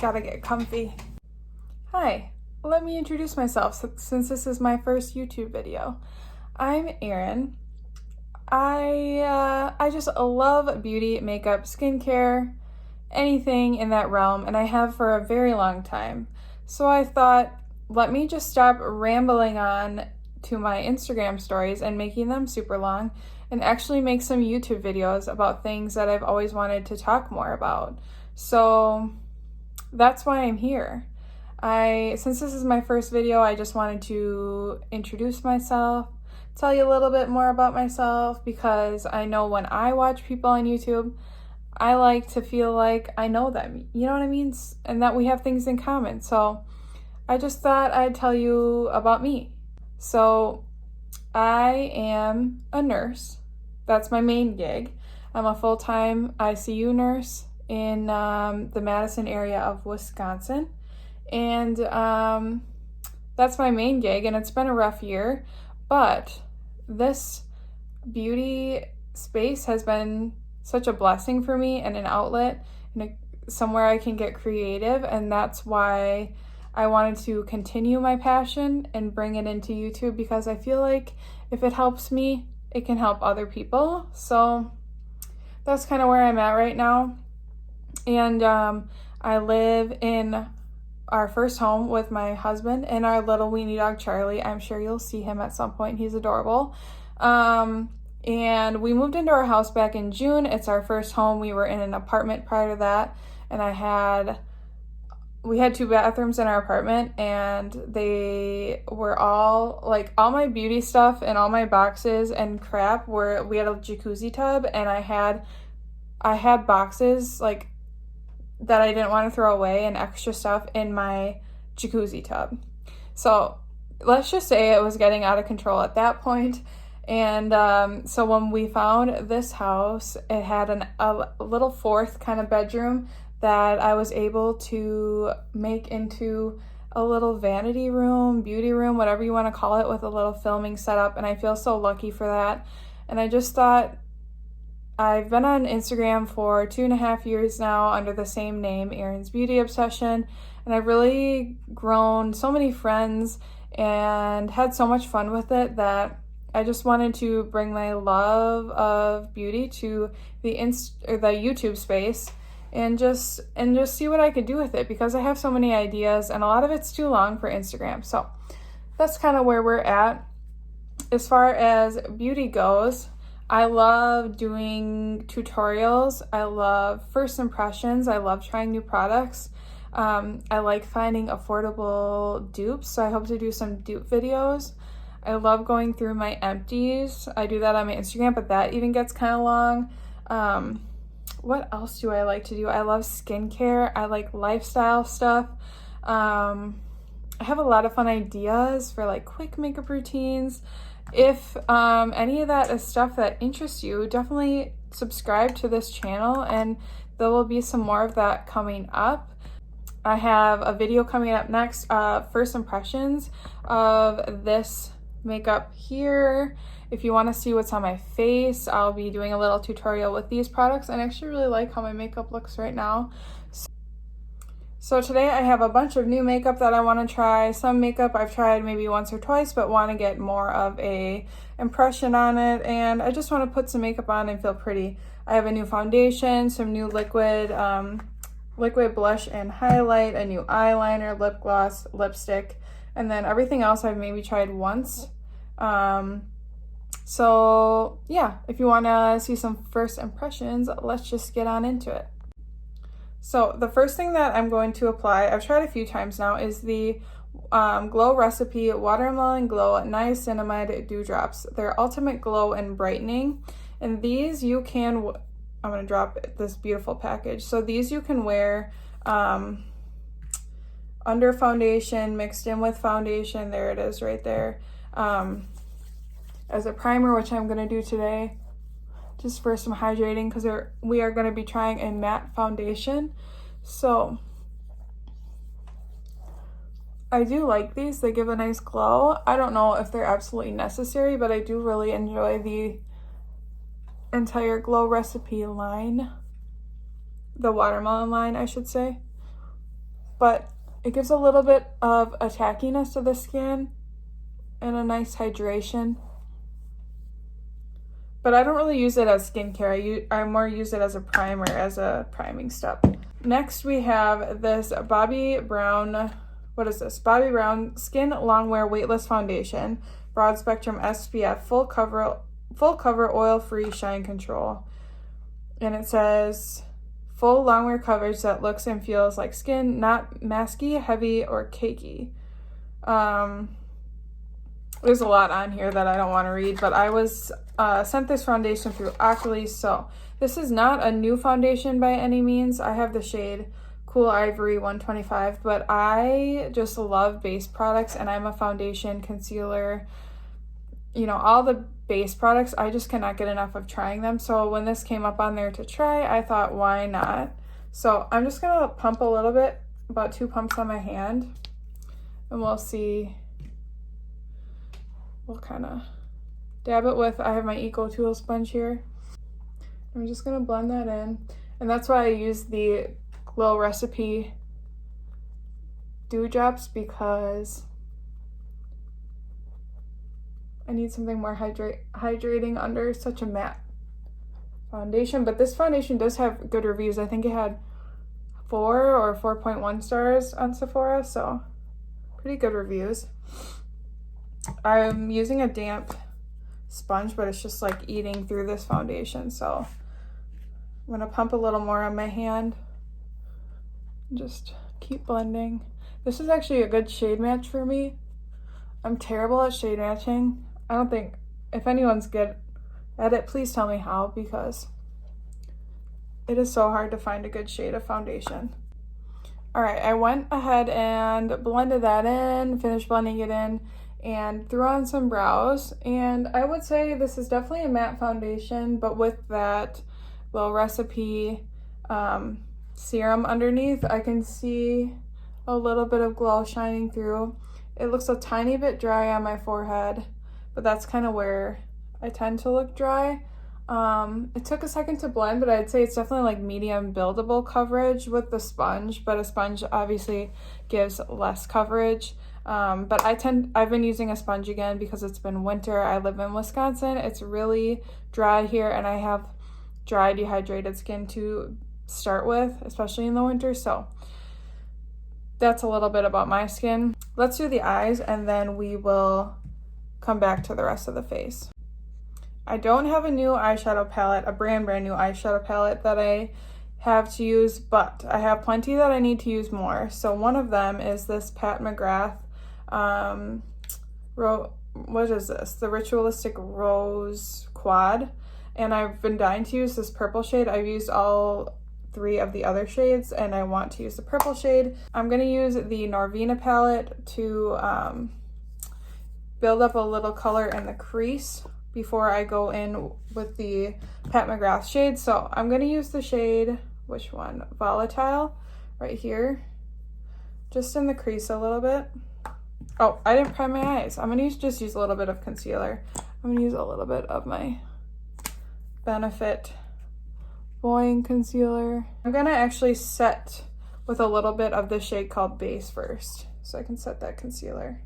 Gotta get comfy. Hi, let me introduce myself since this is my first YouTube video. I'm Erin. I just love beauty, makeup, skincare, anything in that realm, and I have for a very long time. So I thought, let me just stop rambling on to my Instagram stories and making them super long and actually make some YouTube videos about things that I've always wanted to talk more about. So that's why I'm here. Since this is my first video, I just wanted to introduce myself, tell you a little bit more about myself, because I know when I watch people on YouTube, I like to feel like I know them, you know what I mean? And that we have things in common. So I just thought I'd tell you about me. So I am a nurse. That's my main gig. I'm a full-time ICU nurse in the Madison area of Wisconsin. And that's my main gig, and it's been a rough year, but this beauty space has been such a blessing for me and an outlet and somewhere I can get creative, and that's why I wanted to continue my passion and bring it into YouTube, because I feel like if it helps me, it can help other people. So that's kind of where I'm at right now. And I live in our first home with my husband and our little weenie dog, Charlie. I'm sure you'll see him at some point. He's adorable. And we moved into our house back in June. It's our first home. We were in an apartment prior to that, and we had 2 bathrooms in our apartment, and they were all my beauty stuff and all my boxes and crap we had a jacuzzi tub, and I had boxes that I didn't want to throw away and extra stuff in my jacuzzi tub. So let's just say it was getting out of control at that point. And so when we found this house, it had a little 4th kind of bedroom that I was able to make into a little vanity room, beauty room, whatever you want to call it, with a little filming setup. And I feel so lucky for that. And I just thought, I've been on Instagram for 2.5 years now under the same name, Erin's Beauty Obsession, and I've really grown so many friends and had so much fun with it that I just wanted to bring my love of beauty to the YouTube space and just see what I could do with it, because I have so many ideas and a lot of it's too long for Instagram. So that's kind of where we're at. As far as beauty goes, I love doing tutorials. I love first impressions. I love trying new products. I like finding affordable dupes, so I hope to do some dupe videos. I love going through my empties. I do that on my Instagram, but that even gets kind of long. What else do I like to do? I love skincare. I like lifestyle stuff. I have a lot of fun ideas for quick makeup routines. If any of that is stuff that interests you, definitely subscribe to this channel, and there will be some more of that coming up. I have a video coming up next, first impressions of this makeup here. If you want to see what's on my face, I'll be doing a little tutorial with these products, and I actually really like how my makeup looks right now. So today I have a bunch of new makeup that I want to try. Some makeup I've tried maybe once or twice, but want to get more of a impression on it, and I just want to put some makeup on and feel pretty. I have a new foundation, some new liquid blush and highlight, a new eyeliner, lip gloss, lipstick, and then everything else I've maybe tried once. So yeah, if you want to see some first impressions, let's just get on into it. So the first thing that I'm going to apply, I've tried a few times now, is the Glow Recipe Watermelon Glow Niacinamide Dewdrops. They're ultimate glow and brightening, and these you can, I'm going to drop this beautiful package. So these you can wear under foundation, mixed in with foundation, there it is right there, as a primer, which I'm going to do today, just for some hydrating, because we are going to be trying a matte foundation. So I do like these. They give a nice glow. I don't know if they're absolutely necessary, but I do really enjoy the entire Glow Recipe line, the watermelon line, I should say. but it gives a little bit of a tackiness to the skin and a nice hydration. But I don't really use it as skincare. I more use it as a primer, as a priming step. Next, we have this Bobbi Brown, what is this? Bobbi Brown Skin Longwear Weightless Foundation, Broad Spectrum SPF, full cover, oil-free shine control. And it says, full longwear coverage that looks and feels like skin, not masky, heavy, or cakey. There's a lot on here that I don't want to read, but I was sent this foundation through Untitled. So this is not a new foundation by any means. I have the shade Cool Ivory 125, but I just love base products, and I'm a foundation, concealer, you know, all the base products. I just cannot get enough of trying them. So when this came up on there to try, I thought, why not? So I'm just gonna pump a little bit, about 2 pumps on my hand, and we'll see. We'll kind of dab it with, I have my Eco Tool sponge here. I'm just gonna blend that in. And that's why I use the Glow Recipe Dewdrops, because I need something more hydrating under such a matte foundation. But this foundation does have good reviews. I think it had 4 or 4.1 stars on Sephora, so pretty good reviews. I'm using a damp sponge, but it's just like eating through this foundation. So I'm gonna pump a little more on my hand. Just keep blending. This is actually a good shade match for me. I'm terrible at shade matching. I don't think, if anyone's good at it, please tell me how, because it is so hard to find a good shade of foundation. All right, I went ahead and blended that in, finished blending it in, and threw on some brows. And I would say this is definitely a matte foundation, but with that Glow Recipe serum underneath, I can see a little bit of glow shining through. It looks a tiny bit dry on my forehead, but that's kind of where I tend to look dry. It took a second to blend, but I'd say it's definitely like medium buildable coverage with the sponge, but a sponge obviously gives less coverage. But I've been using a sponge again because it's been winter. I live in Wisconsin. It's really dry here, and I have dry, dehydrated skin to start with, especially in the winter. So that's a little bit about my skin. Let's do the eyes, and then we will come back to the rest of the face. I don't have a new eyeshadow palette, a brand new eyeshadow palette that I have to use, but I have plenty that I need to use more. So one of them is this Pat McGrath, what is this? The Ritualistic Rose Quad. And I've been dying to use this purple shade. I've used all 3 of the other shades, and I want to use the purple shade. I'm gonna use the Norvina palette to build up a little color in the crease before I go in with the Pat McGrath shade. So I'm gonna use the shade, which one? Volatile, right here, just in the crease a little bit. Oh, I didn't prime my eyes. I'm gonna just use a little bit of concealer. I'm gonna use a little bit of my Benefit Boing concealer. I'm gonna actually set with a little bit of the shade called Base first, so I can set that concealer.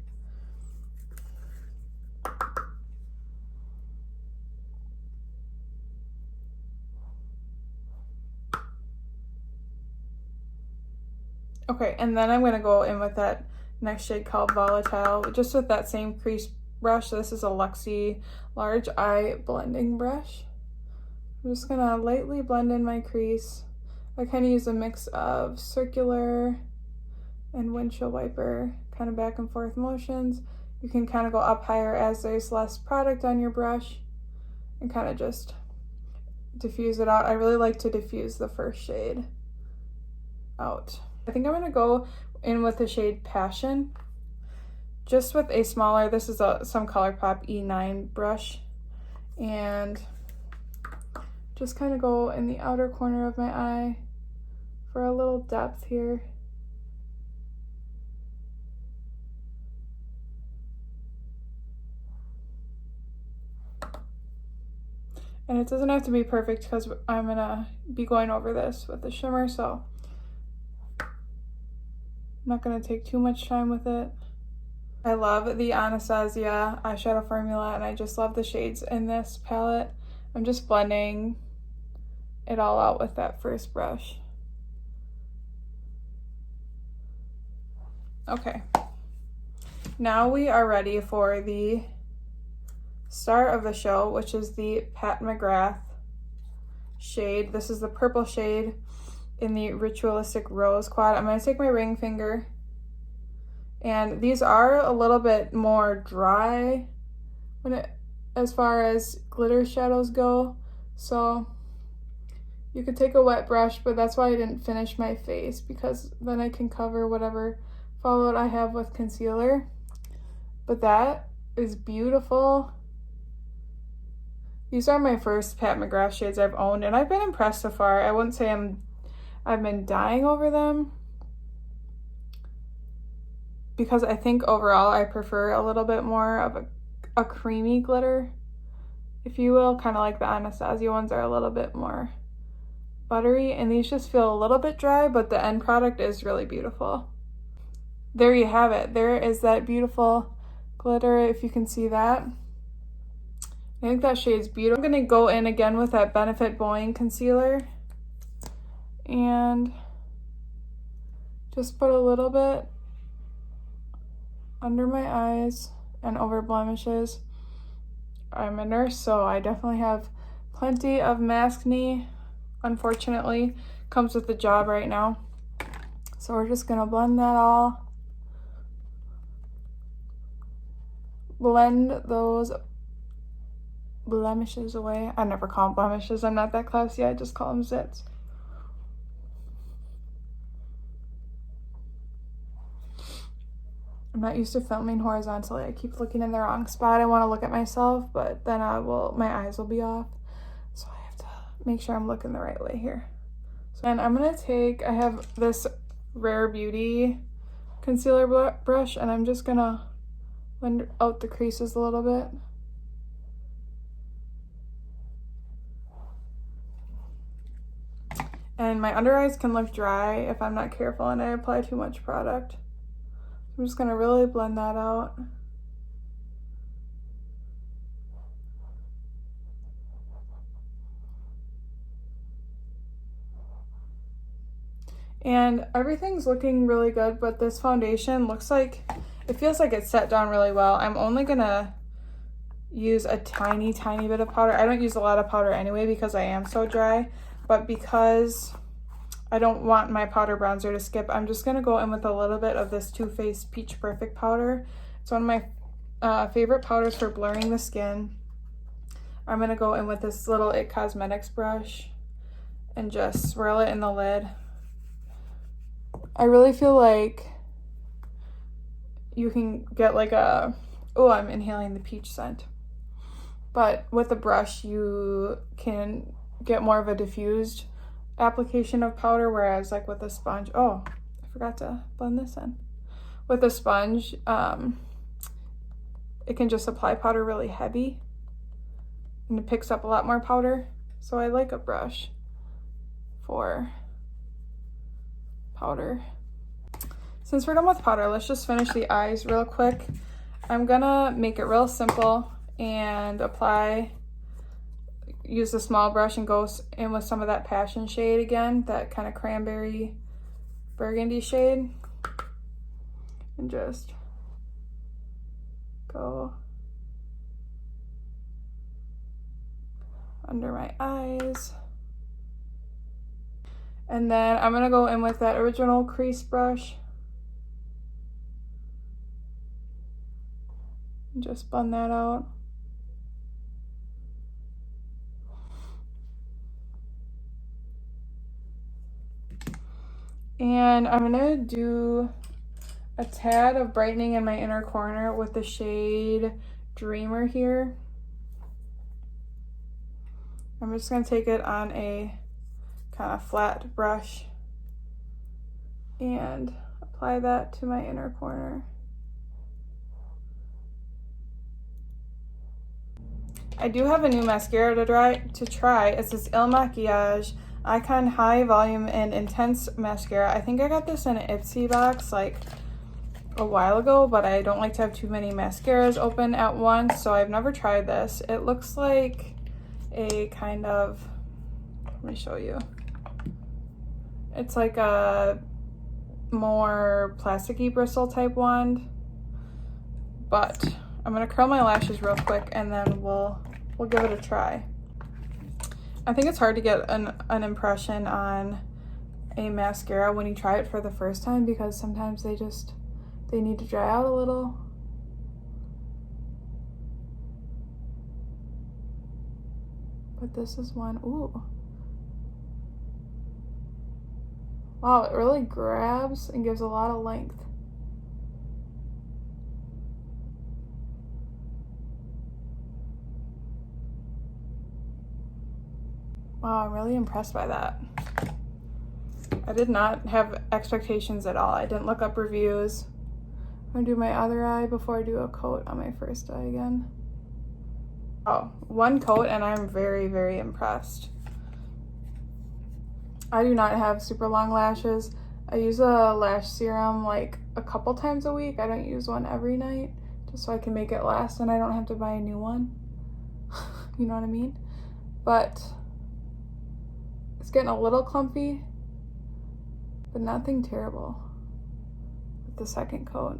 Okay, and then I'm gonna go in with that next shade called Volatile, just with that same crease brush. This is a Luxie Large Eye Blending Brush. I'm just gonna lightly blend in my crease. I kind of use a mix of circular and windshield wiper, kind of back and forth motions. You can kind of go up higher as there's less product on your brush, and kind of just diffuse it out. I really like to diffuse the first shade out. I think I'm gonna go in with the shade Passion, just with a smaller, this is some ColourPop E9 brush, and just kind of go in the outer corner of my eye for a little depth here. And it doesn't have to be perfect because I'm gonna be going over this with the shimmer, so I'm not gonna take too much time with it. I love the Anastasia eyeshadow formula, and I just love the shades in this palette. I'm just blending it all out with that first brush. Okay, now we are ready for the star of the show, which is the Pat McGrath shade. This is the purple shade in the Ritualistic Rose Quad. I'm going to take my ring finger, and these are a little bit more dry as far as glitter shadows go, so you could take a wet brush, but that's why I didn't finish my face, because then I can cover whatever fallout I have with concealer. But that is beautiful. These are my first Pat McGrath shades I've owned, and I've been impressed so far. I wouldn't say I've been dying over them, because I think overall I prefer a little bit more of a creamy glitter, if you will, kind of like the Anastasia ones are a little bit more buttery, and these just feel a little bit dry, but the end product is really beautiful. There you have it. There is that beautiful glitter, if you can see that. I think that shade's beautiful. I'm going to go in again with that Benefit Bowing concealer and just put a little bit under my eyes and over blemishes. I'm a nurse, so I definitely have plenty of maskne. Unfortunately, comes with the job right now. So we're just going to blend that all. Blend those blemishes away. I never call them blemishes. I'm not that classy. I just call them zits. I'm not used to filming horizontally. I keep looking in the wrong spot. I want to look at myself, but then my eyes will be off. So I have to make sure I'm looking the right way here. And I'm going to take, I have this Rare Beauty concealer brush, and I'm just going to blend out the creases a little bit. And my under eyes can look dry if I'm not careful and I apply too much product. I'm just going to really blend that out. And everything's looking really good, but this foundation looks like, it feels like it's set down really well. I'm only going to use a tiny bit of powder. I don't use a lot of powder anyway because I am so dry, but because I don't want my powder bronzer to skip, I'm just going to go in with a little bit of this Too Faced Peach Perfect powder. It's one of my favorite powders for blurring the skin. I'm going to go in with this little It Cosmetics brush and just swirl it in the lid. I really feel like you can get like a, oh, I'm inhaling the peach scent. But with a brush, you can get more of a diffused application of powder, whereas like with a sponge, oh, I forgot to blend this in. With a sponge, it can just apply powder really heavy and it picks up a lot more powder. So I like a brush for powder. Since we're done with powder, let's just finish the eyes real quick. I'm gonna make it real simple and use the small brush and go in with some of that Passion shade again, that kind of cranberry burgundy shade, and just go under my eyes. And then I'm gonna go in with that original crease brush and just blend that out. And I'm gonna do a tad of brightening in my inner corner with the shade Dreamer here. I'm just gonna take it on a kind of flat brush and apply that to my inner corner. I do have a new mascara to try. It's this Ilmaquillage Icon High Volume and Intense Mascara. I think I got this in an Ipsy box like a while ago, but I don't like to have too many mascaras open at once, so I've never tried this. It looks like a kind of, let me show you. It's like a more plasticky bristle type wand, but I'm gonna curl my lashes real quick and then we'll give it a try. I think it's hard to get an impression on a mascara when you try it for the first time, because sometimes they need to dry out a little. But this is one, ooh. Wow, it really grabs and gives a lot of length. Wow, I'm really impressed by that. I did not have expectations at all. I didn't look up reviews. I'm gonna do my other eye before I do a coat on my first eye again. Oh, one coat and I'm very, very impressed. I do not have super long lashes. I use a lash serum like a couple times a week. I don't use one every night, just so I can make it last and I don't have to buy a new one. You know what I mean? But it's getting a little clumpy, but nothing terrible with the second coat.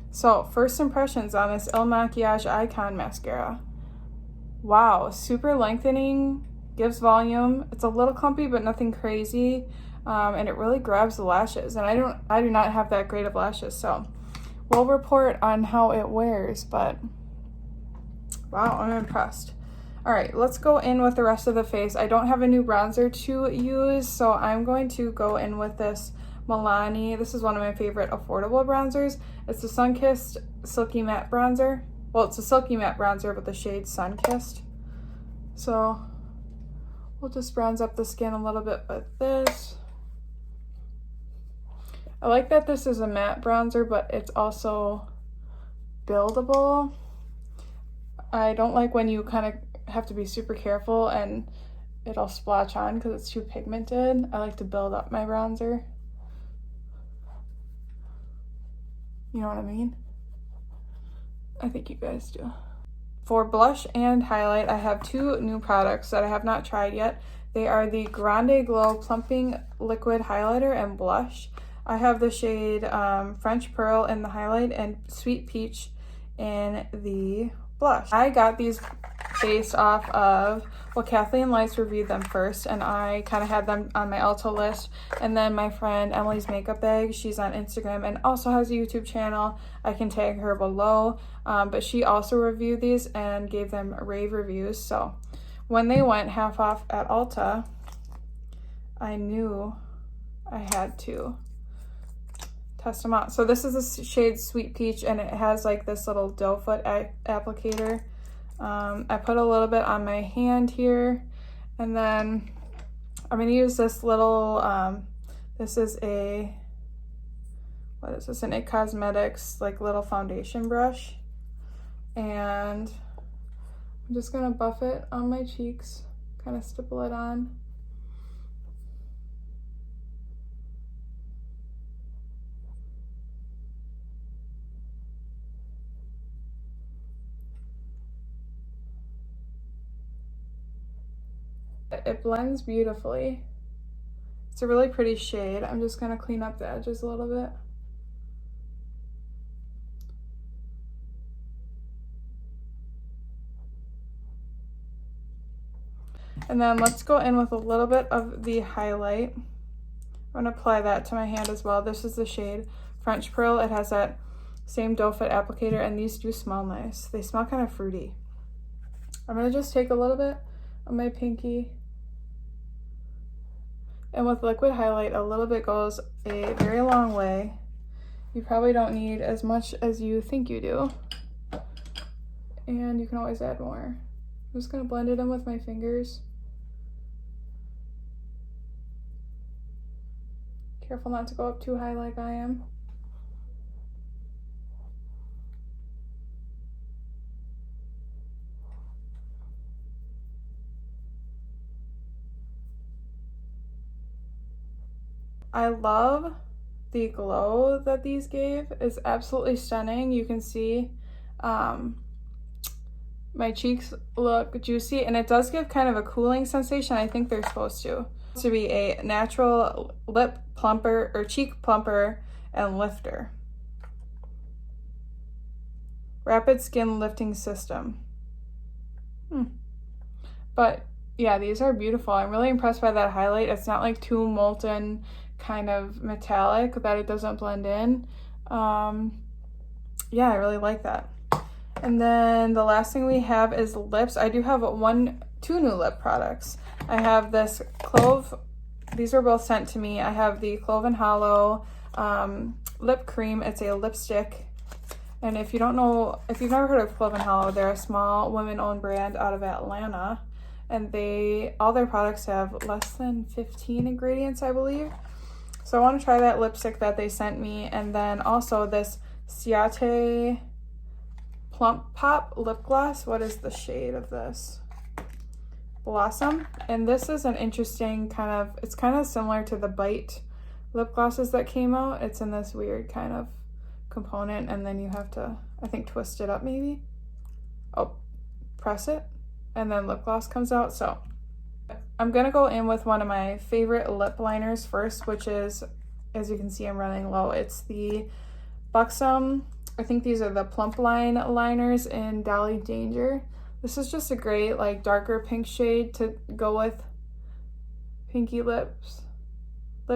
So first impressions on this Ilmaquillage Icon Mascara. Wow, super lengthening, gives volume. It's a little clumpy, but nothing crazy. And it really grabs the lashes. And I do not have that great of lashes, so we'll report on how it wears, but wow, I'm impressed. All right, let's go in with the rest of the face. I don't have a new bronzer to use, so I'm going to go in with this Milani. This is one of my favorite affordable bronzers. It's the Sun-Kissed Silky Matte Bronzer. Well, it's a Silky Matte Bronzer with the shade Sun-Kissed. So we'll just bronze up the skin a little bit with this. I like that this is a matte bronzer, but it's also buildable. I don't like when you kind of have to be super careful and it'll splotch on because it's too pigmented. I like to build up my bronzer. You know what I mean? I think you guys do. For blush and highlight, I have two new products that I have not tried yet. They are the Grande Glow Plumping Liquid Highlighter and Blush. I have the shade French Pearl in the highlight and Sweet Peach in the blush. I got these based off of, well, Kathleen Lights reviewed them first and I kind of had them on my Ulta list, and then my friend Emily's Makeup Bag, she's on Instagram and also has a YouTube channel. I can tag her below, but she also reviewed these and gave them rave reviews. So when they went half off at Ulta, I knew I had to test them out. So this is the shade Sweet Peach and it has like this little doe foot applicator. I put a little bit on my hand here, and then I'm going to use this little, this is a, what is this, an It Cosmetics like little foundation brush, and I'm just going to buff it on my cheeks, kind of stipple it on. It blends beautifully. It's a really pretty shade. I'm just gonna clean up the edges a little bit. And then let's go in with a little bit of the highlight. I'm gonna apply that to my hand as well. This is the shade French Pearl. It has that same doe foot applicator, and these do smell nice. They smell kind of fruity. I'm gonna just take a little bit on my pinky, and with liquid highlight, a little bit goes a very long way. You probably don't need as much as you think you do, and you can always add more. I'm just gonna blend it in with my fingers. Careful not to go up too high like I am. I love the glow that these gave. It's absolutely stunning. You can see my cheeks look juicy, and it does give kind of a cooling sensation. I think they're supposed to be a natural lip plumper or cheek plumper and lifter. Rapid skin lifting system. But yeah, these are beautiful. I'm really impressed by that highlight. It's not like too molten kind of metallic that it doesn't blend in. Yeah, I really like that. And then the last thing we have is lips. I do have two new lip products. I have this these were both sent to me. I have the Cloven Hollow lip cream. It's a lipstick. And if you've never heard of Cloven Hollow, they're a small women-owned brand out of Atlanta. And all their products have less than 15 ingredients, I believe. So I want to try that lipstick that they sent me. And then also this Ciate Plump Pop lip gloss. What is the shade of this? Blossom. And this is an interesting it's kind of similar to the Bite lip glosses that came out. It's in this weird kind of component, and then you have to, I think, twist it up maybe. Oh, press it, and then lip gloss comes out. So I'm gonna go in with one of my favorite lip liners first, which is, as you can see, I'm running low. It's the Buxom, I think these are the Plump Line liners in Dolly Danger. This is just a great like darker pink shade to go with pinky lip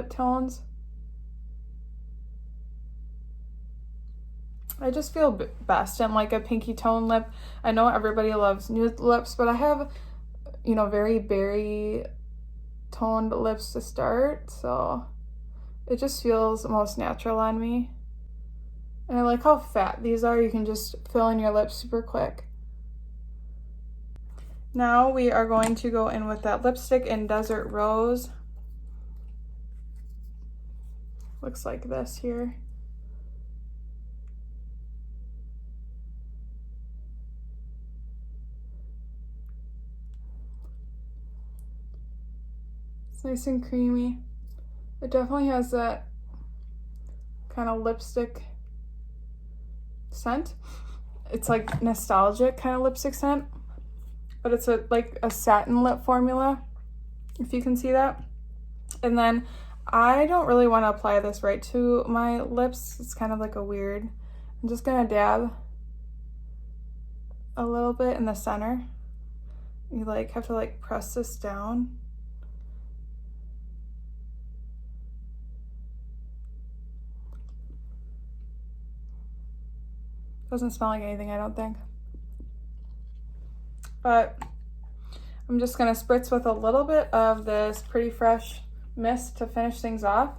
tones. I just feel best in like a pinky tone lip. I know everybody loves nude lips, but I have, very berry toned lips to start, so it just feels most natural on me. And I like how fat these are. You can just fill in your lips super quick. Now we are going to go in with that lipstick in Desert Rose. Looks like this here. It's nice and creamy. It definitely has that kind of lipstick scent. It's like nostalgic kind of lipstick scent, but it's like a satin lip formula, if you can see that. And then I don't really want to apply this right to my lips. It's kind of like a weird, I'm just gonna dab a little bit in the center. You have to press this down. Doesn't smell like anything, I don't think. But I'm just gonna spritz with a little bit of this Pretty Fresh mist to finish things off.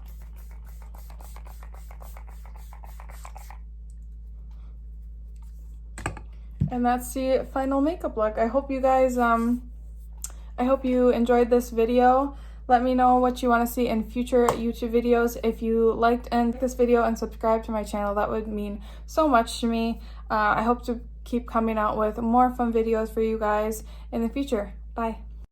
And that's the final makeup look. I hope you guys, I hope you enjoyed this video. Let me know what you want to see in future YouTube videos. If you liked this video and subscribe to my channel, that would mean so much to me. I hope to keep coming out with more fun videos for you guys in the future. Bye.